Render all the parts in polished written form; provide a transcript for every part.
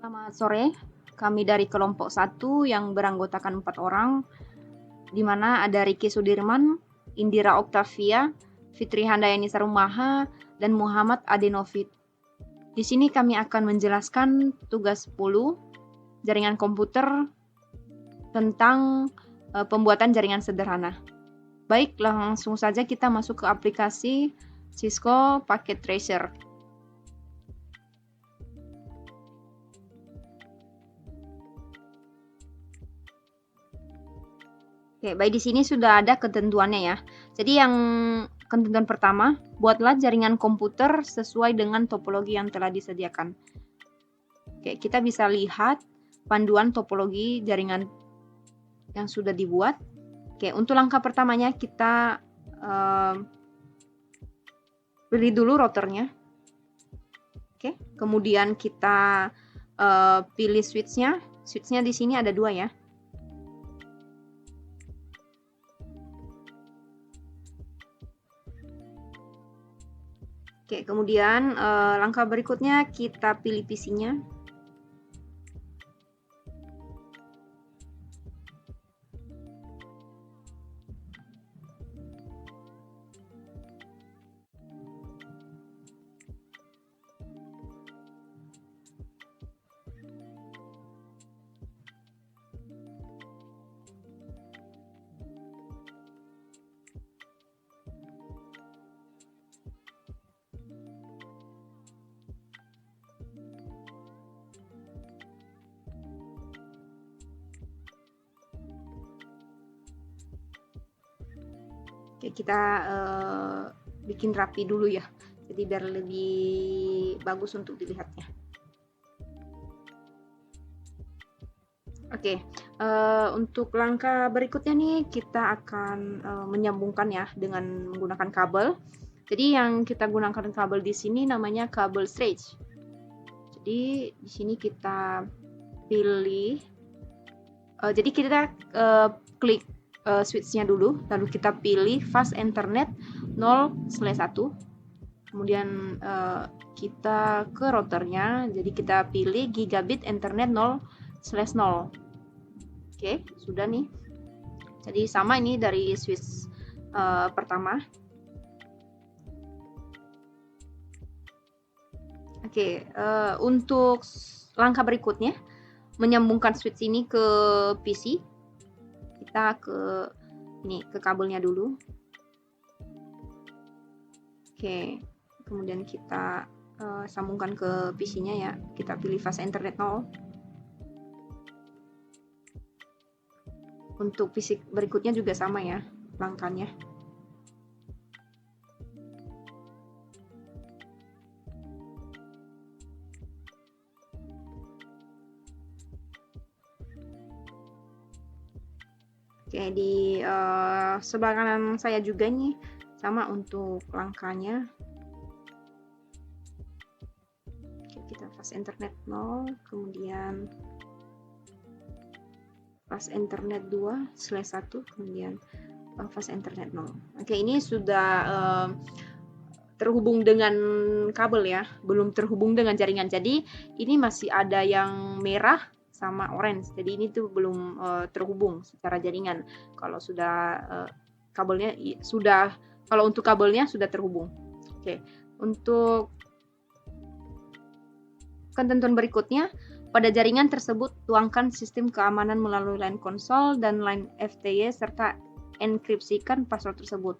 Selamat sore, kami dari kelompok 1 yang beranggotakan 4 orang, di mana ada Riki Sudirman, Indira Oktavia, Fitri Handayani Sarumaha, dan Muhammad Adenofit. Di sini kami akan menjelaskan tugas 10 jaringan komputer tentang pembuatan jaringan sederhana. Baik, langsung saja kita masuk ke aplikasi Cisco Packet Tracer. Oke, baik, di sini sudah ada ketentuannya ya. Jadi yang ketentuan pertama, buatlah jaringan komputer sesuai dengan topologi yang telah disediakan. Oke, kita bisa lihat panduan topologi jaringan yang sudah dibuat. Oke, untuk langkah pertamanya kita pilih dulu routernya. Oke, kemudian kita pilih switchnya. Switchnya di sini ada 2 ya. Oke, kemudian langkah berikutnya kita pilih PC-nya. Oke, kita bikin rapi dulu ya, jadi biar lebih bagus untuk dilihatnya. Oke, untuk langkah berikutnya nih kita akan menyambungkan ya dengan menggunakan kabel. Jadi yang kita gunakan kabel di sini namanya kabel stretch. Jadi di sini kita pilih, jadi kita klik switch-nya dulu, lalu kita pilih fast internet 0/1, kemudian kita ke routernya, jadi kita pilih gigabit internet 0/0. Oke, sudah nih. Jadi sama ini dari switch pertama. Oke, untuk langkah berikutnya menyambungkan switch ini ke PC. Kita ke kabelnya dulu. Oke, kemudian kita sambungkan ke PC-nya ya. Kita pilih fast internet 0. Untuk PC berikutnya juga sama ya langkahnya. Oke, di sebelah kanan saya juga nih sama untuk langkahnya. Oke, kita fast internet 0, kemudian fast internet 2/1, kemudian fast internet 0. Oke, ini sudah terhubung dengan kabel ya, belum terhubung dengan jaringan. Jadi ini masih ada yang merah sama orange, jadi ini tuh belum terhubung secara jaringan. Kalau sudah kabelnya sudah, kalau untuk kabelnya sudah terhubung. Oke, untuk ketentuan berikutnya, pada jaringan tersebut tuangkan sistem keamanan melalui line konsol dan line FTY serta enkripsikan password tersebut.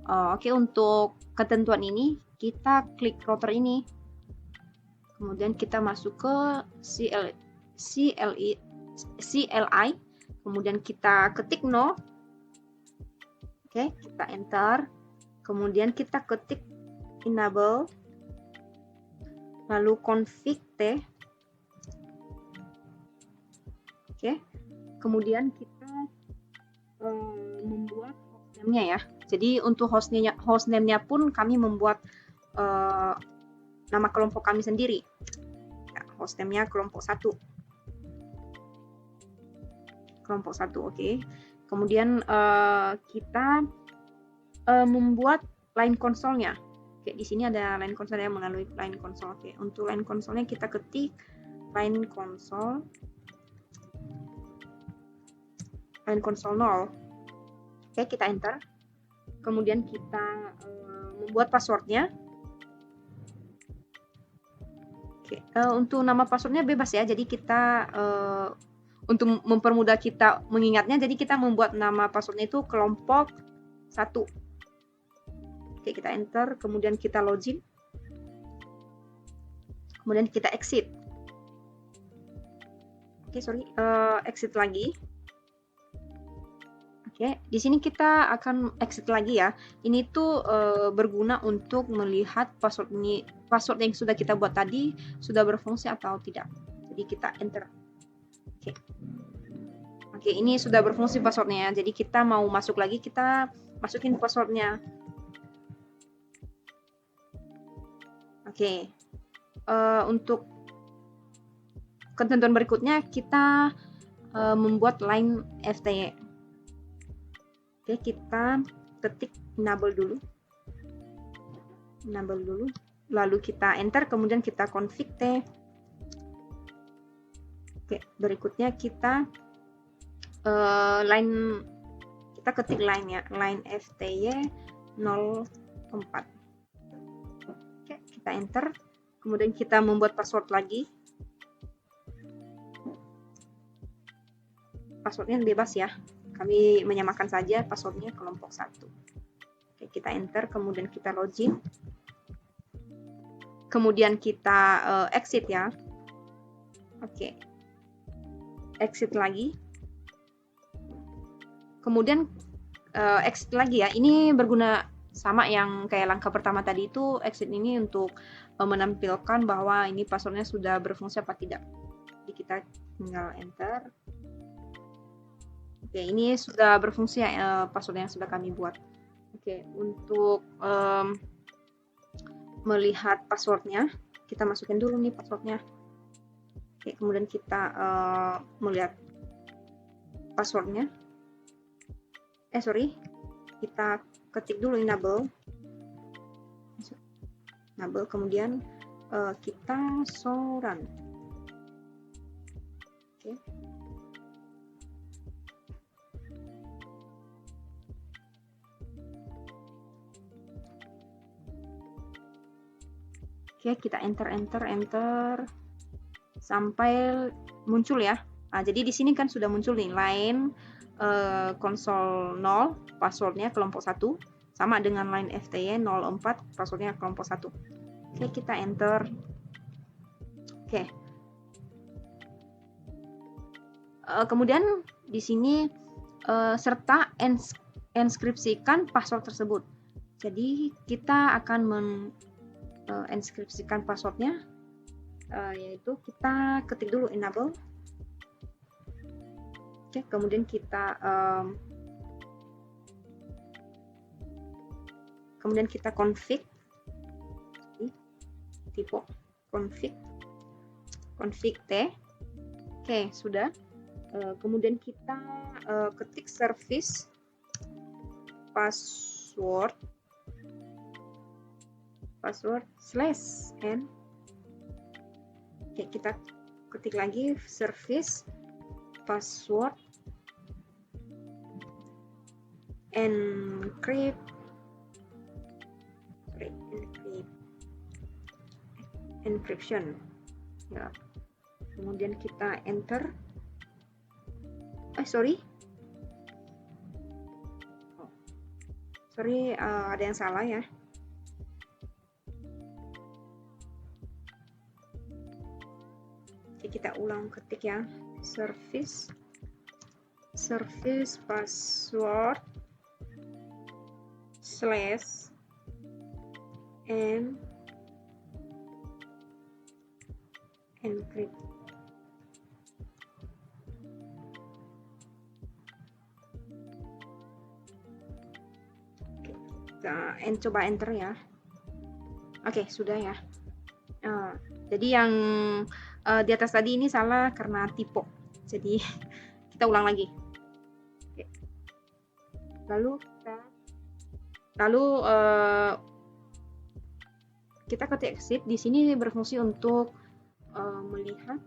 Oke, untuk ketentuan ini kita klik router ini, kemudian kita masuk ke CLI, kemudian kita ketik 0. Oke, kita enter, kemudian kita ketik enable, lalu config T. Oke, kemudian kita membuat hostname-nya ya. Jadi untuk hostname-nya pun kami membuat nama kelompok kami sendiri. Ya, hostname-nya kelompok 1. Kelompok 1, oke. Kemudian kita membuat line konsolnya. Oke, di sini ada line konsolnya melalui line konsol. Oke, untuk line konsolnya kita ketik line console 0. Oke, kita enter. Kemudian kita membuat passwordnya. Oke, untuk nama passwordnya bebas ya. Jadi kita untuk mempermudah kita mengingatnya, jadi kita membuat nama passwordnya itu kelompok 1. Oke, kita enter. Kemudian kita login. Kemudian kita exit. Oke, sorry, exit lagi. Oke, di sini kita akan exit lagi ya. Ini tuh berguna untuk melihat password yang sudah kita buat tadi sudah berfungsi atau tidak. Jadi kita enter. Oke. Oke, ini sudah berfungsi passwordnya ya. Jadi kita mau masuk lagi, kita masukin passwordnya. Oke. Untuk ketentuan berikutnya kita membuat line FTY. Oke, kita ketik enable dulu, lalu kita enter, kemudian kita config T. Oke, berikutnya kita kita ketik line ya, line FTY 04. Oke, kita enter, kemudian kita membuat password lagi. Passwordnya bebas ya, kami menyamakan saja passwordnya kelompok 1. Oke, kita enter, kemudian kita login, kemudian kita exit ya. Oke, exit lagi, kemudian exit lagi ya. Ini berguna sama yang kayak langkah pertama tadi, itu exit ini untuk menampilkan bahwa ini passwordnya sudah berfungsi apa tidak. Jadi kita tinggal enter. Oke, ini sudah berfungsi ya, password yang sudah kami buat. Oke, untuk melihat passwordnya, kita masukin dulu nih passwordnya. Oke, kemudian kita melihat passwordnya. Kita ketik dulu enable, kemudian kita show run. Oke. Oke, kita enter sampai muncul ya. Nah, jadi di sini kan sudah muncul nih line konsol 0, passwordnya kelompok 1, sama dengan line FTY 04, passwordnya kelompok 1. Oke, kita enter. Oke. Kemudian di sini serta enskripsikan password tersebut. Jadi kita akan enskripsikan passwordnya, yaitu kita ketik dulu enable. Oke, kemudian kita config, tipe config T. Oke, sudah. Kemudian kita ketik service password /n. Oke, kita ketik lagi service password encryption ya. Kemudian kita enter. Ada yang salah ya. Oke, kita ulang ketik ya, service password /n encrypt. Kita coba enter ya. Oke, sudah ya. Jadi yang di atas tadi ini salah karena tipe. Jadi kita ulang lagi. Oke. Lalu kita ketik exit. Di sini berfungsi untuk melihat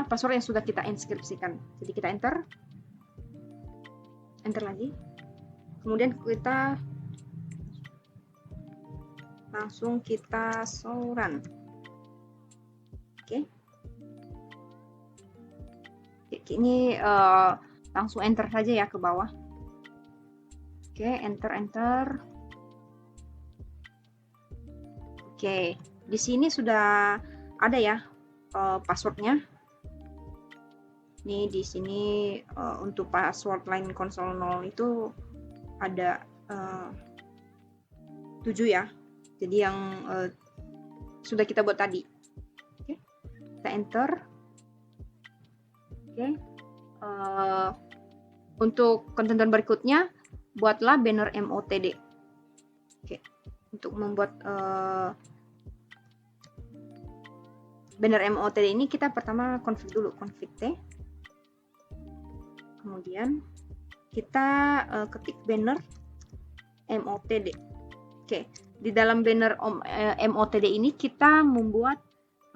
password yang sudah kita inskripsikan. Jadi kita enter lagi. Kemudian kita langsung kita show run. Oke. Ini langsung enter saja ya ke bawah. Oke, enter. Oke, di sini sudah ada ya passwordnya. Nih di sini untuk password line konsol 0 itu ada 7 ya. Jadi yang sudah kita buat tadi. Oke, kita enter. Oke, untuk ketentuan berikutnya buatlah banner MOTD. Oke, untuk membuat banner MOTD ini kita pertama config dulu, config T. Kemudian kita ketik banner MOTD. Oke, di dalam banner MOTD ini kita membuat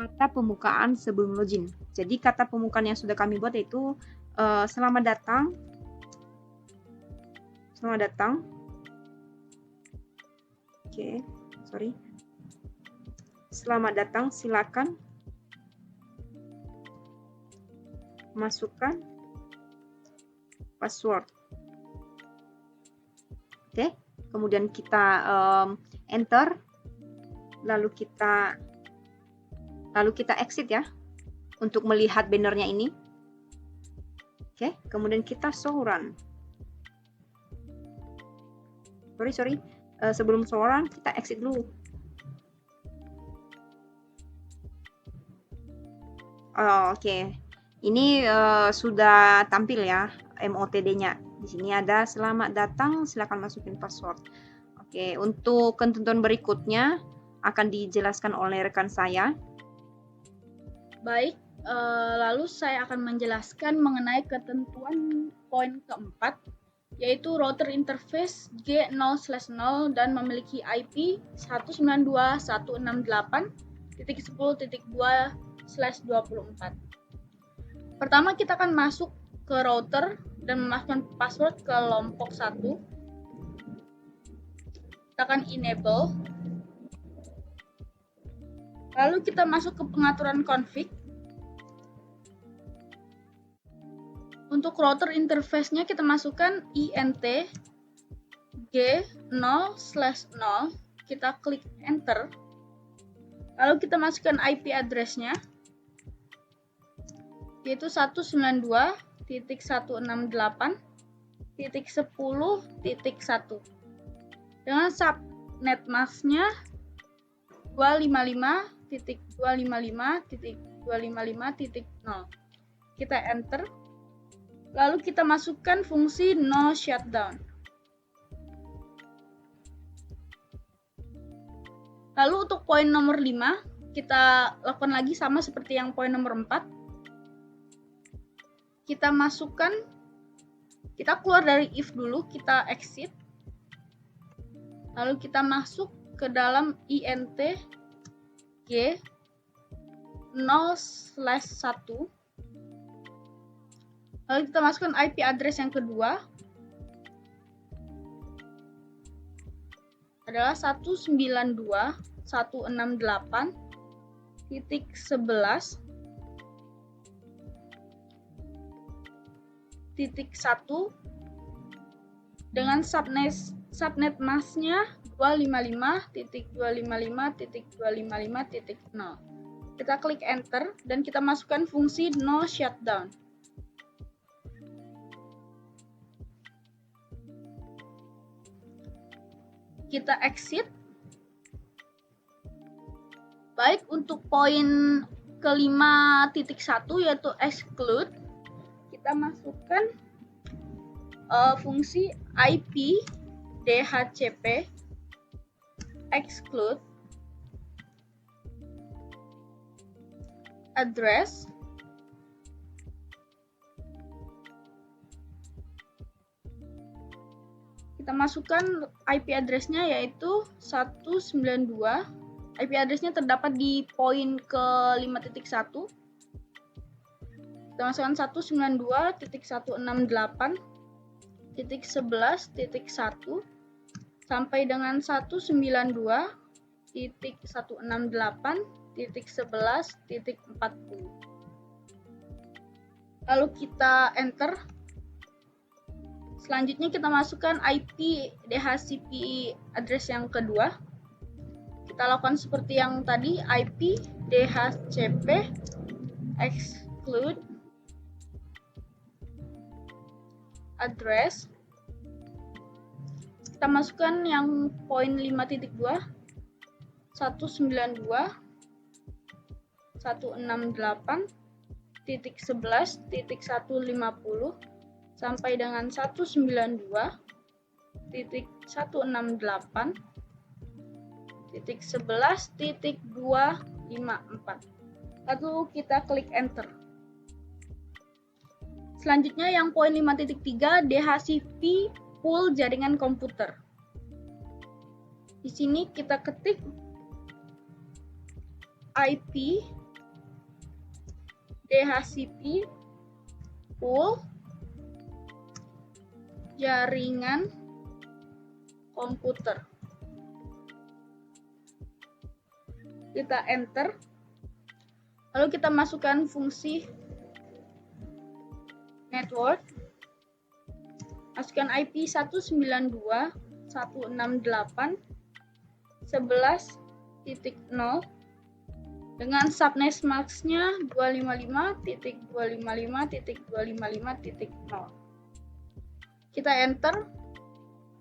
kata pembukaan sebelum login. Jadi kata pembukaan yang sudah kami buat itu selamat datang. Oke, sorry. Selamat datang, silakan masukkan password. Oke, kemudian kita enter, lalu kita exit ya untuk melihat bannernya ini. Oke, kemudian kita show run. Sorry. Sebelum show run kita exit dulu. Oke. Ini sudah tampil ya MOTD-nya. Di sini ada selamat datang, silakan masukin password. Oke, untuk ketentuan berikutnya akan dijelaskan oleh rekan saya. Baik, lalu saya akan menjelaskan mengenai ketentuan poin keempat, yaitu router interface G0/0 dan memiliki IP 192.168.10.2/24. Pertama kita akan masuk ke router dan memasukkan password ke kelompok 1. Kita akan enable. Lalu kita masuk ke pengaturan config. Untuk router interface-nya kita masukkan int G0/0. Kita klik enter. Lalu kita masukkan IP address-nya, yaitu 192.168.10.1 dengan subnet mask-nya 255.255.255.0. Kita enter. Lalu kita masukkan fungsi no shutdown. Lalu untuk poin nomor 5, kita lakukan lagi sama seperti yang poin nomor 4. Kita masukkan, kita keluar dari if dulu, kita exit. Lalu kita masuk ke dalam int G0/1. Lalu kita masukkan IP address yang kedua adalah 192.168.11.1 dengan subnet mask-nya 255.255.255.0. Kita klik enter dan kita masukkan fungsi no shutdown. Kita exit. Baik, untuk poin ke-5.1 yaitu exclude, kita masukkan fungsi IP DHCP exclude address kita masukkan IP address-nya yaitu 192 IP address-nya terdapat di poin ke 5.1. Kita masukkan 192.168.11.1 sampai dengan 192.168.11.40. Lalu kita enter. Selanjutnya kita masukkan IP DHCP address yang kedua. Kita lakukan seperti yang tadi, IP DHCP exclude address. Kita masukkan yang poin 5.2, 192.168.11.150 sampai dengan 192.168.11.254. Lalu kita klik enter. Selanjutnya yang poin 5.3 DHCP pool jaringan komputer. Di sini kita ketik IP DHCP pool jaringan komputer. Kita enter. Lalu kita masukkan fungsi network. Masukkan IP 192.168.11.0 dengan subnet mask-nya 255.255.255.0. Kita enter.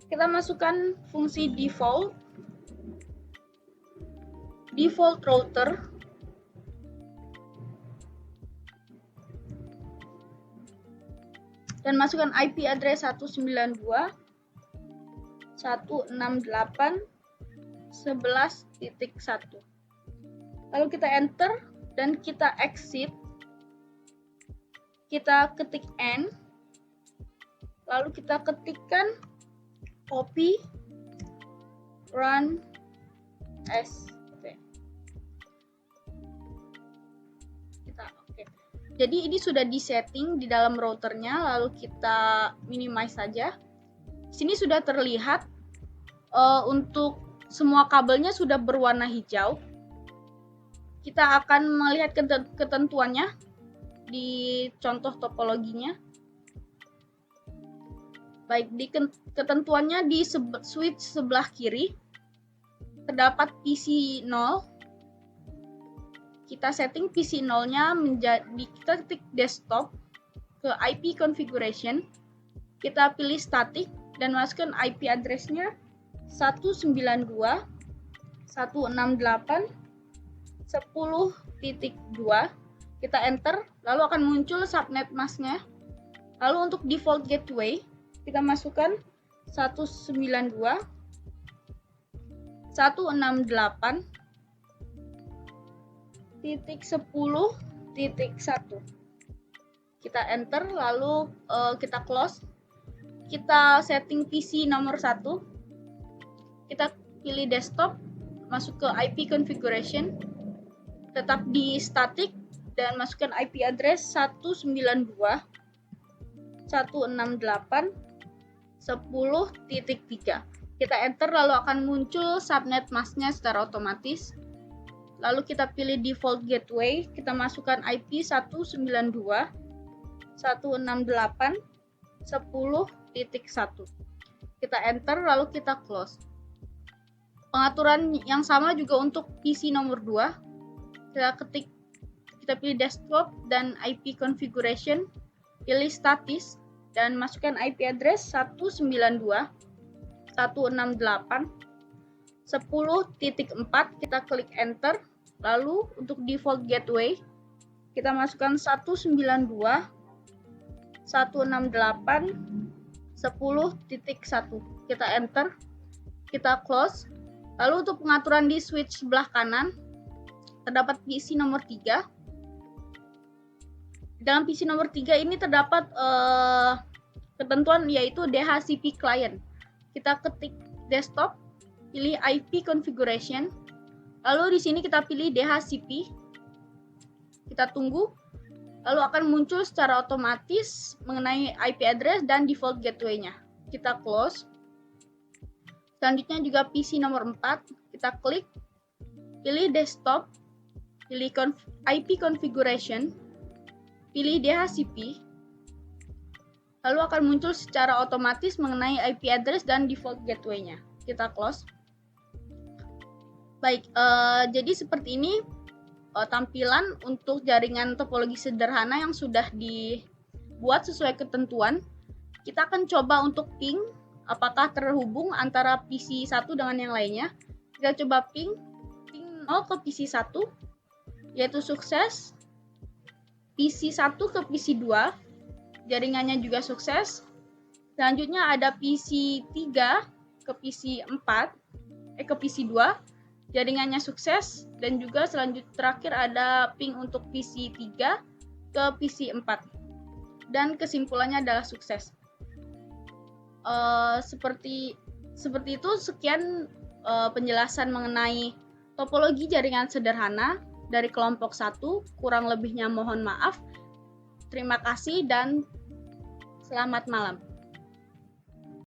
Kita masukkan fungsi default router. Dan masukkan IP address 192.168.11.1. Lalu kita enter dan kita exit. Kita ketik N. Lalu kita ketikkan copy run as. Jadi ini sudah disetting di dalam routernya, lalu kita minimize saja. Sini sudah terlihat untuk semua kabelnya sudah berwarna hijau. Kita akan melihat ketentuannya di contoh topologinya. Baik, di ketentuannya di switch sebelah kiri terdapat PC 0. Kita setting PC 0-nya menjadi, kita ketik desktop, ke IP configuration, kita pilih static dan masukkan IP address-nya 192.168.10.2. Kita enter, lalu akan muncul subnet mask-nya. Lalu untuk default gateway, kita masukkan 192.168.10.1. Kita enter, lalu kita close. Kita setting PC nomor 1. Kita pilih desktop, masuk ke IP configuration, tetap di static dan masukkan IP address 192.168.10.3. Kita enter, lalu akan muncul subnet mask-nya secara otomatis. Lalu kita pilih default gateway, kita masukkan IP 192.168.10.1. Kita enter, lalu kita close. Pengaturan yang sama juga untuk PC nomor 2. Kita pilih desktop dan IP configuration, pilih statis dan masukkan IP address 192.168.10.4. Kita klik enter. Lalu untuk default gateway kita masukkan 192.168.10.1. Kita enter. Kita close. Lalu untuk pengaturan di switch sebelah kanan terdapat PC nomor 3. Dalam PC nomor 3 ini terdapat ketentuan yaitu DHCP client. Kita ketik desktop, pilih IP configuration, Lalu di sini kita pilih DHCP. Kita tunggu. Lalu akan muncul secara otomatis mengenai IP address dan default gateway-nya. Kita close. Selanjutnya juga PC nomor 4, kita klik, pilih desktop, pilih IP configuration, pilih DHCP, lalu akan muncul secara otomatis mengenai IP address dan default gateway-nya. Kita close. Baik, jadi seperti ini tampilan untuk jaringan topologi sederhana yang sudah dibuat sesuai ketentuan. Kita akan coba untuk ping, apakah terhubung antara PC 1 dengan yang lainnya. Kita coba ping 0 ke PC 1, yaitu sukses. PC 1 ke PC 2, jaringannya juga sukses. Selanjutnya ada PC 3 ke PC 4, ke PC 2, jaringannya sukses. Dan juga selanjutnya terakhir ada ping untuk PC 3 ke PC 4. Dan kesimpulannya adalah sukses. Seperti itu, sekian penjelasan mengenai topologi jaringan sederhana dari kelompok 1. Kurang lebihnya mohon maaf. Terima kasih dan selamat malam.